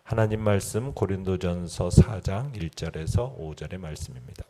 하나님 말씀 고린도전서 4장 1절에서 5절의 말씀입니다.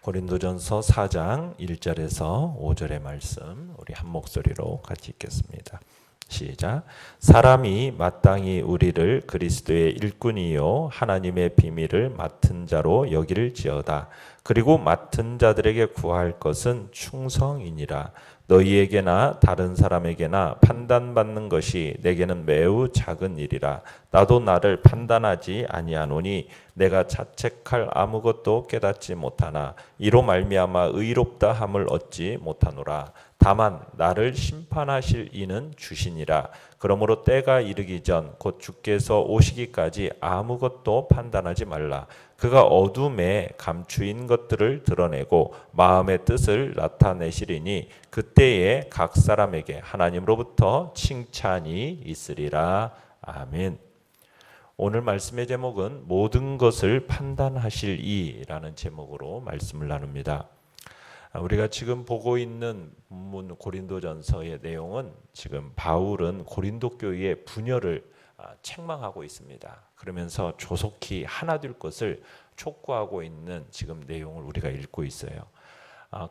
고린도전서 4장 1절에서 5절의 말씀 우리 한 목소리로 같이 읽겠습니다. 시작. 사람이 마땅히 우리를 그리스도의 일꾼이요 하나님의 비밀을 맡은 자로 여길지어다. 그리고 맡은 자들에게 구할 것은 충성이니라. 너희에게나 다른 사람에게나 판단받는 것이 내게는 매우 작은 일이라. 나도 나를 판단하지 아니하노니 내가 자책할 아무것도 깨닫지 못하나 이로 말미암아 의롭다 함을 얻지 못하노라. 다만 나를 심판하실 이는 주시니라. 그러므로 때가 이르기 전 곧 주께서 오시기까지 아무것도 판단하지 말라. 그가 어둠에 감추인 것들을 드러내고 마음의 뜻을 나타내시리니 그때에 각 사람에게 하나님으로부터 칭찬이 있으리라. 아멘. 오늘 말씀의 제목은 모든 것을 판단하실 이라는 제목으로 말씀을 나눕니다. 우리가 지금 보고 있는 본문 고린도전서의 내용은 지금 바울은 고린도 교회의 분열을 책망하고 있습니다. 그러면서 조속히 하나 될 것을 촉구하고 있는 지금 내용을 우리가 읽고 있어요.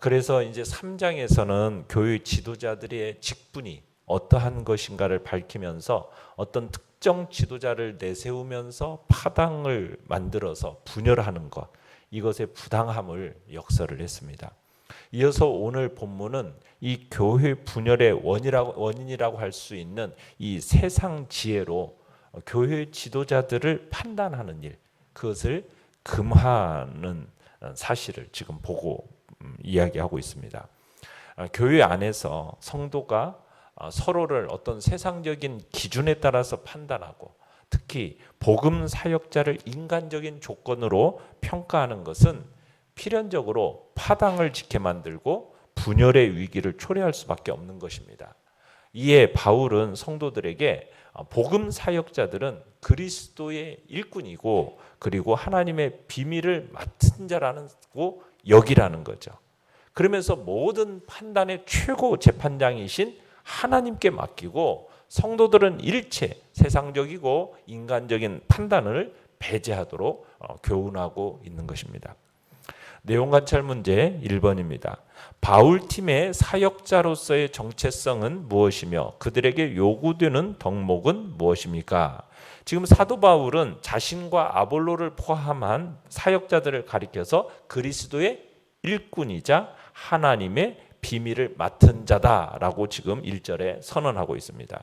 그래서 이제 3장에서는 교회 지도자들의 직분이 어떠한 것인가를 밝히면서 어떤 특정 지도자를 내세우면서 파당을 만들어서 분열하는 것, 이것의 부당함을 역설을 했습니다. 이어서 오늘 본문은 이 교회 분열의 원인이라고 할 수 있는 이 세상 지혜로 교회 지도자들을 판단하는 일, 그것을 금하는 사실을 지금 보고 이야기하고 있습니다. 교회 안에서 성도가 서로를 어떤 세상적인 기준에 따라서 판단하고 특히 복음 사역자를 인간적인 조건으로 평가하는 것은 필연적으로 파당을 짓게 만들고 분열의 위기를 초래할 수밖에 없는 것입니다. 이에 바울은 성도들에게 복음 사역자들은 그리스도의 일꾼이고 그리고 하나님의 비밀을 맡은 자라고 여기라는 거죠. 그러면서 모든 판단의 최고 재판장이신 하나님께 맡기고 성도들은 일체 세상적이고 인간적인 판단을 배제하도록 교훈하고 있는 것입니다. 내용 관찰 문제 1번입니다. 바울팀의 사역자로서의 정체성은 무엇이며 그들에게 요구되는 덕목은 무엇입니까? 지금 사도 바울은 자신과 아볼로를 포함한 사역자들을 가리켜서 그리스도의 일꾼이자 하나님의 비밀을 맡은 자다라고 지금 1절에 선언하고 있습니다.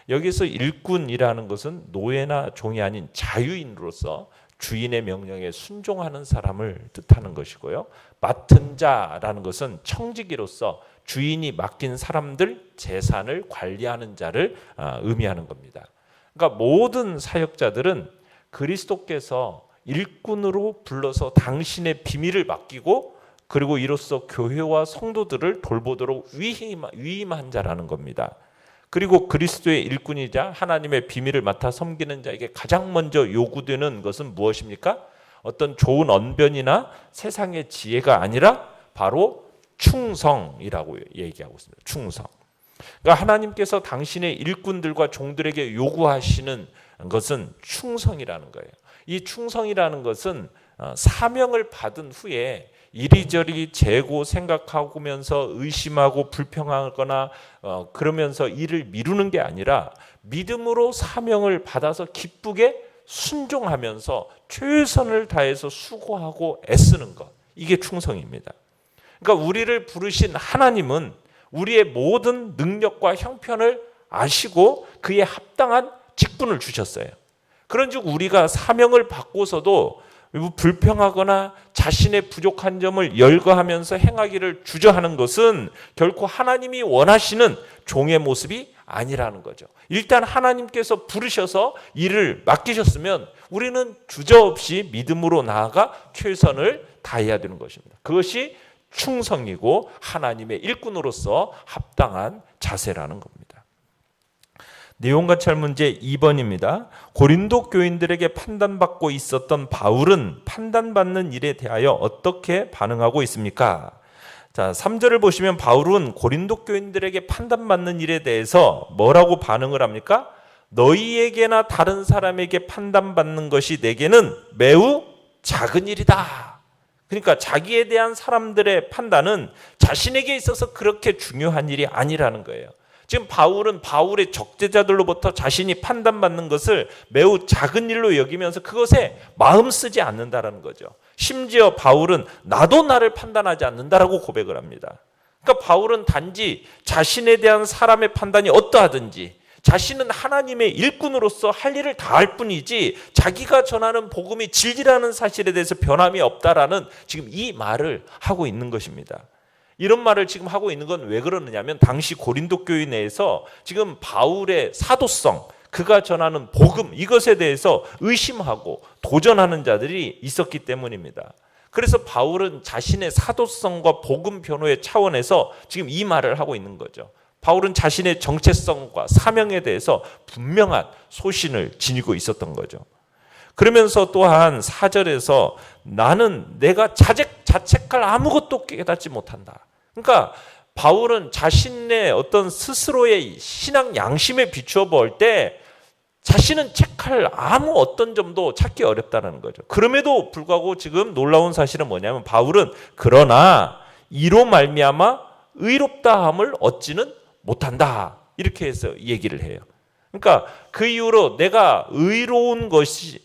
여기서 일꾼이라는 것은 노예나 종이 아닌 자유인으로서 주인의 명령에 순종하는 사람을 뜻하는 것이고요. 맡은 자라는 것은 청지기로서 주인이 맡긴 사람들 재산을 관리하는 자를 의미하는 겁니다. 그러니까 모든 사역자들은 그리스도께서 일꾼으로 불러서 당신의 비밀을 맡기고 그리고 이로써 교회와 성도들을 돌보도록 위임한 자라는 겁니다. 그리고 그리스도의 일꾼이자 하나님의 비밀을 맡아 섬기는 자에게 가장 먼저 요구되는 것은 무엇입니까? 어떤 좋은 언변이나 세상의 지혜가 아니라 바로 충성이라고 얘기하고 있습니다. 충성. 그러니까 하나님께서 당신의 일꾼들과 종들에게 요구하시는 것은 충성이라는 거예요. 이 충성이라는 것은 사명을 받은 후에 이리저리 재고 생각하면서 의심하고 불평하거나 그러면서 일을 미루는 게 아니라 믿음으로 사명을 받아서 기쁘게 순종하면서 최선을 다해서 수고하고 애쓰는 것, 이게 충성입니다. 그러니까 우리를 부르신 하나님은 우리의 모든 능력과 형편을 아시고 그에 합당한 직분을 주셨어요. 그런즉 우리가 사명을 받고서도 불평하거나 자신의 부족한 점을 열거하면서 행하기를 주저하는 것은 결코 하나님이 원하시는 종의 모습이 아니라는 거죠. 일단 하나님께서 부르셔서 일을 맡기셨으면 우리는 주저없이 믿음으로 나아가 최선을 다해야 되는 것입니다. 그것이 충성이고 하나님의 일꾼으로서 합당한 자세라는 겁니다. 내용 관찰 문제 2번입니다. 고린도 교인들에게 판단받고 있었던 바울은 판단받는 일에 대하여 어떻게 반응하고 있습니까? 자, 3절을 보시면 바울은 고린도 교인들에게 판단받는 일에 대해서 뭐라고 반응을 합니까? 너희에게나 다른 사람에게 판단받는 것이 내게는 매우 작은 일이다. 그러니까 자기에 대한 사람들의 판단은 자신에게 있어서 그렇게 중요한 일이 아니라는 거예요. 지금 바울은 바울의 적대자들로부터 자신이 판단받는 것을 매우 작은 일로 여기면서 그것에 마음 쓰지 않는다라는 거죠. 심지어 바울은 나도 나를 판단하지 않는다라고 고백을 합니다. 그러니까 바울은 단지 자신에 대한 사람의 판단이 어떠하든지 자신은 하나님의 일꾼으로서 할 일을 다할 뿐이지 자기가 전하는 복음이 진리라는 사실에 대해서 변함이 없다라는 지금 이 말을 하고 있는 것입니다. 이런 말을 지금 하고 있는 건 왜 그러느냐면 당시 고린도 교회 내에서 지금 바울의 사도성, 그가 전하는 복음 이것에 대해서 의심하고 도전하는 자들이 있었기 때문입니다. 그래서 바울은 자신의 사도성과 복음 변호의 차원에서 지금 이 말을 하고 있는 거죠. 바울은 자신의 정체성과 사명에 대해서 분명한 소신을 지니고 있었던 거죠. 그러면서 또한 4절에서 나는 내가 자책할 아무것도 깨닫지 못한다. 그러니까 바울은 자신의 어떤 스스로의 신앙 양심에 비추어 볼 때 자신은 책할 아무 어떤 점도 찾기 어렵다는 거죠. 그럼에도 불구하고 지금 놀라운 사실은 뭐냐면 바울은 그러나 이로 말미암아 의롭다함을 얻지는 못한다. 이렇게 해서 얘기를 해요. 그러니까 그 이후로 내가 의로운 것이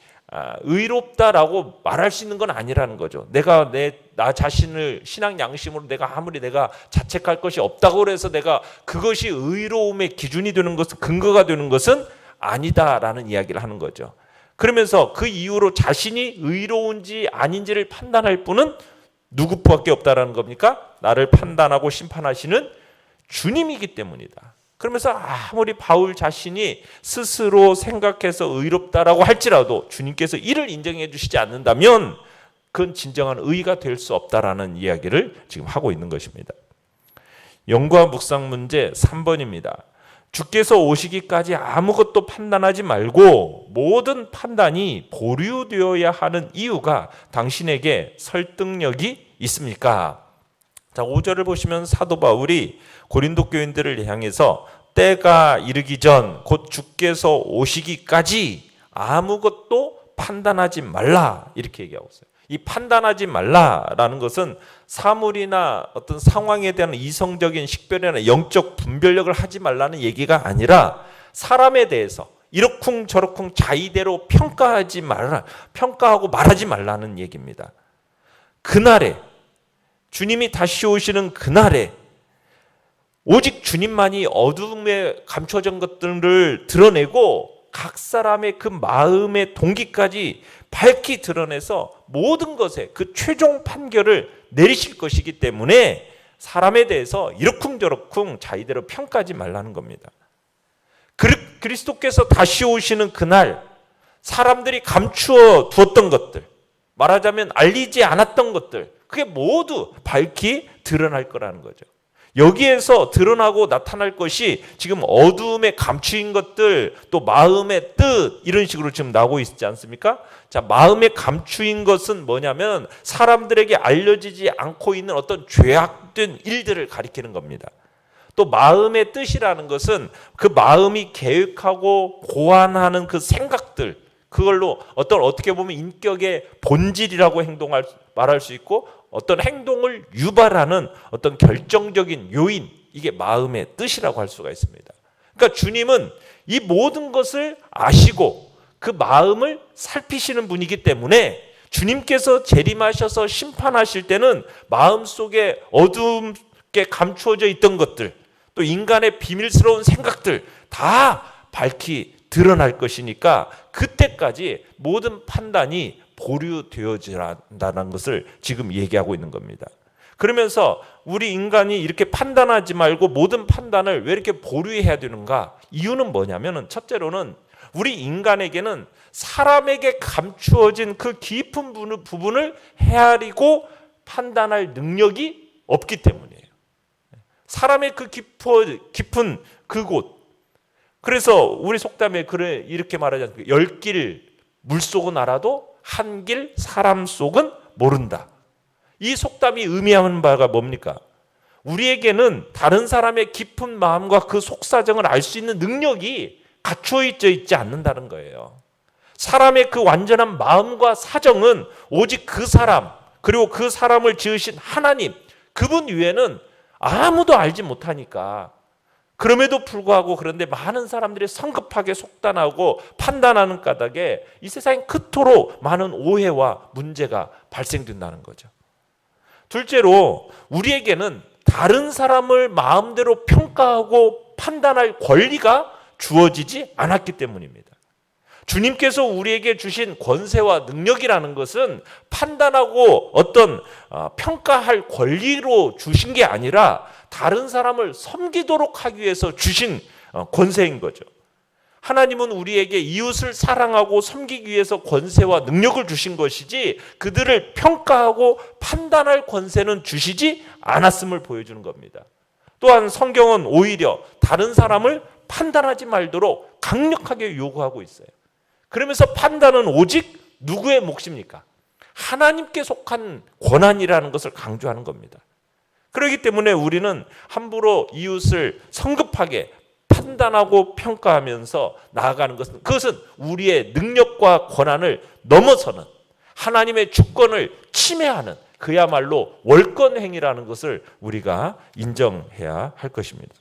의롭다라고 말할 수 있는 건 아니라는 거죠. 내가 나 자신을 신앙 양심으로 내가 아무리 내가 자책할 것이 없다고 해서 내가 그것이 의로움의 기준이 되는 것은 근거가 되는 것은 아니다라는 이야기를 하는 거죠. 그러면서 그 이후로 자신이 의로운지 아닌지를 판단할 분은 누구밖에 없다라는 겁니까? 나를 판단하고 심판하시는 주님이기 때문이다. 그러면서 아무리 바울 자신이 스스로 생각해서 의롭다라고 할지라도 주님께서 이를 인정해 주시지 않는다면 그건 진정한 의가 될 수 없다라는 이야기를 지금 하고 있는 것입니다. 연구와 묵상 문제 3번입니다. 주께서 오시기까지 아무것도 판단하지 말고 모든 판단이 보류되어야 하는 이유가 당신에게 설득력이 있습니까? 자, 5절을 보시면 사도 바울이 고린도 교인들을 향해서 때가 이르기 전 곧 주께서 오시기까지 아무것도 판단하지 말라 이렇게 얘기하고 있어요. 이 판단하지 말라라는 것은 사물이나 어떤 상황에 대한 이성적인 식별이나 영적 분별력을 하지 말라는 얘기가 아니라 사람에 대해서 이러쿵저러쿵 자의대로 평가하고 말하지 말라는 얘기입니다. 그날에 주님이 다시 오시는 그날에 오직 주님만이 어둠에 감춰진 것들을 드러내고 각 사람의 그 마음의 동기까지 밝히 드러내서 모든 것에 그 최종 판결을 내리실 것이기 때문에 사람에 대해서 이러쿵저러쿵 자의대로 평가하지 말라는 겁니다. 그리스도께서 다시 오시는 그날 사람들이 감추어 두었던 것들, 말하자면 알리지 않았던 것들, 그게 모두 밝히 드러날 거라는 거죠. 여기에서 드러나고 나타날 것이 지금 어두움에 감추인 것들, 또 마음의 뜻 이런 식으로 지금 나오고 있지 않습니까? 자, 마음에 감추인 것은 뭐냐면 사람들에게 알려지지 않고 있는 어떤 죄악된 일들을 가리키는 겁니다. 또 마음의 뜻이라는 것은 그 마음이 계획하고 고안하는 그 생각들, 그걸로 어떻게 보면 인격의 본질이라고 말할 수 있고 어떤 행동을 유발하는 어떤 결정적인 요인, 이게 마음의 뜻이라고 할 수가 있습니다. 그러니까 주님은 이 모든 것을 아시고 그 마음을 살피시는 분이기 때문에 주님께서 재림하셔서 심판하실 때는 마음속에 어둡게 감추어져 있던 것들, 또 인간의 비밀스러운 생각들 다 밝히 드러날 것이니까 그때까지 모든 판단이 보류되어져야 한다는 것을 지금 얘기하고 있는 겁니다. 그러면서 우리 인간이 이렇게 판단하지 말고 모든 판단을 왜 이렇게 보류해야 되는가? 이유는 뭐냐면 첫째로는 우리 인간에게는 사람에게 감추어진 그 깊은 부분을 헤아리고 판단할 능력이 없기 때문이에요. 사람의 그 깊은 그곳. 그래서 우리 속담에 이렇게 말하지 않습니까? 10길 물속은 알아도 한 길 사람 속은 모른다. 이 속담이 의미하는 바가 뭡니까? 우리에게는 다른 사람의 깊은 마음과 그 속사정을 알 수 있는 능력이 갖춰져 있지 않는다는 거예요. 사람의 그 완전한 마음과 사정은 오직 그 사람, 그리고 그 사람을 지으신 하나님, 그분 외에는 아무도 알지 못하니까. 그럼에도 불구하고 그런데 많은 사람들이 성급하게 속단하고 판단하는 까닭에 이 세상에 그토록 많은 오해와 문제가 발생된다는 거죠. 둘째로 우리에게는 다른 사람을 마음대로 평가하고 판단할 권리가 주어지지 않았기 때문입니다. 주님께서 우리에게 주신 권세와 능력이라는 것은 판단하고 어떤 평가할 권리로 주신 게 아니라 다른 사람을 섬기도록 하기 위해서 주신 권세인 거죠. 하나님은 우리에게 이웃을 사랑하고 섬기기 위해서 권세와 능력을 주신 것이지 그들을 평가하고 판단할 권세는 주시지 않았음을 보여주는 겁니다. 또한 성경은 오히려 다른 사람을 판단하지 말도록 강력하게 요구하고 있어요. 그러면서 판단은 오직 누구의 몫입니까? 하나님께 속한 권한이라는 것을 강조하는 겁니다. 그렇기 때문에 우리는 함부로 이웃을 성급하게 판단하고 평가하면서 나아가는 것은 그것은 우리의 능력과 권한을 넘어서는 하나님의 주권을 침해하는 그야말로 월권행위라는 것을 우리가 인정해야 할 것입니다.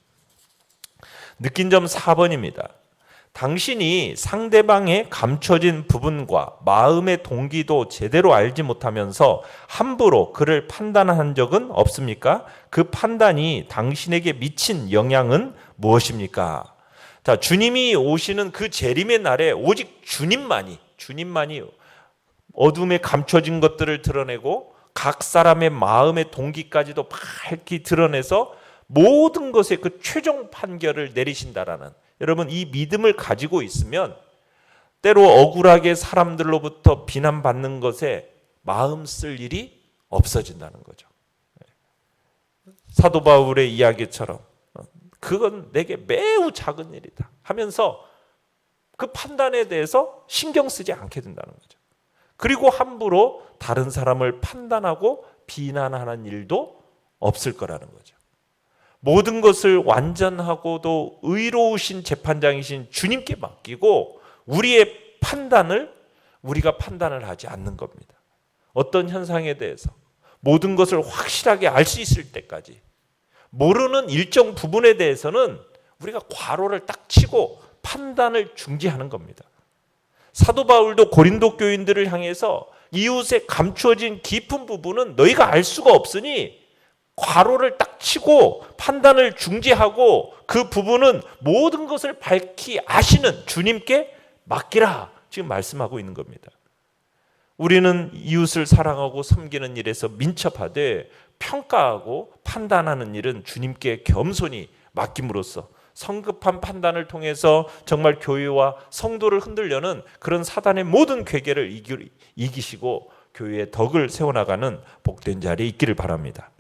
느낀 점 4번입니다. 당신이 상대방의 감춰진 부분과 마음의 동기도 제대로 알지 못하면서 함부로 그를 판단한 적은 없습니까? 그 판단이 당신에게 미친 영향은 무엇입니까? 자, 주님이 오시는 그 재림의 날에 오직 주님만이 어둠에 감춰진 것들을 드러내고 각 사람의 마음의 동기까지도 밝히 드러내서 모든 것의 그 최종 판결을 내리신다라는, 여러분 이 믿음을 가지고 있으면 때로 억울하게 사람들로부터 비난받는 것에 마음 쓸 일이 없어진다는 거죠. 사도 바울의 이야기처럼 그건 내게 매우 작은 일이다 하면서 그 판단에 대해서 신경 쓰지 않게 된다는 거죠. 그리고 함부로 다른 사람을 판단하고 비난하는 일도 없을 거라는 거죠. 모든 것을 완전하고도 의로우신 재판장이신 주님께 맡기고 우리의 판단을 우리가 판단을 하지 않는 겁니다. 어떤 현상에 대해서 모든 것을 확실하게 알 수 있을 때까지, 모르는 일정 부분에 대해서는 우리가 괄호를 딱 치고 판단을 중지하는 겁니다. 사도 바울도 고린도 교인들을 향해서 이웃에 감추어진 깊은 부분은 너희가 알 수가 없으니 괄호를 딱 치고 판단을 중지하고 그 부분은 모든 것을 밝히 아시는 주님께 맡기라, 지금 말씀하고 있는 겁니다. 우리는 이웃을 사랑하고 섬기는 일에서 민첩하되 평가하고 판단하는 일은 주님께 겸손히 맡김으로써 성급한 판단을 통해서 정말 교회와 성도를 흔들려는 그런 사단의 모든 괴계를 이기시고 교회의 덕을 세워나가는 복된 자리에 있기를 바랍니다.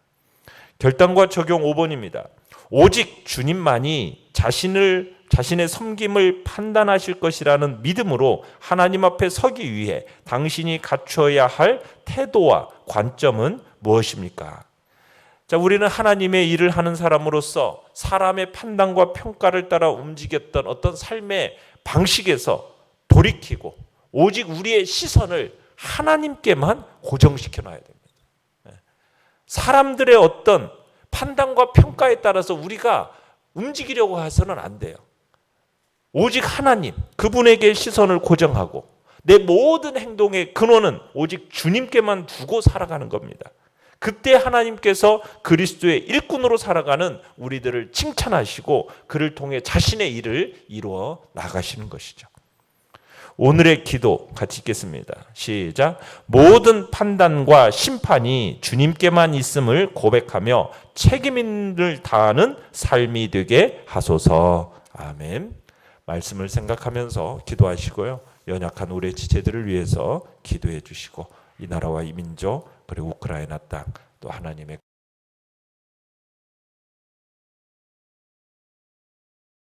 결단과 적용 5번입니다. 오직 주님만이 자신의 섬김을 판단하실 것이라는 믿음으로 하나님 앞에 서기 위해 당신이 갖춰야 할 태도와 관점은 무엇입니까? 자, 우리는 하나님의 일을 하는 사람으로서 사람의 판단과 평가를 따라 움직였던 어떤 삶의 방식에서 돌이키고 오직 우리의 시선을 하나님께만 고정시켜 놔야 됩니다. 사람들의 어떤 판단과 평가에 따라서 우리가 움직이려고 해서는 안 돼요. 오직 하나님, 그분에게 시선을 고정하고 내 모든 행동의 근원은 오직 주님께만 두고 살아가는 겁니다. 그때 하나님께서 그리스도의 일꾼으로 살아가는 우리들을 칭찬하시고 그를 통해 자신의 일을 이루어 나가시는 것이죠. 오늘의 기도 같이 읽겠습니다. 시작. 모든 판단과 심판이 주님께만 있음을 고백하며 책임을 다하는 삶이 되게 하소서. 아멘. 말씀을 생각하면서 기도하시고요. 연약한 우리의 지체들을 위해서 기도해 주시고 이 나라와 이 민족 그리고 우크라이나 땅 또 하나님의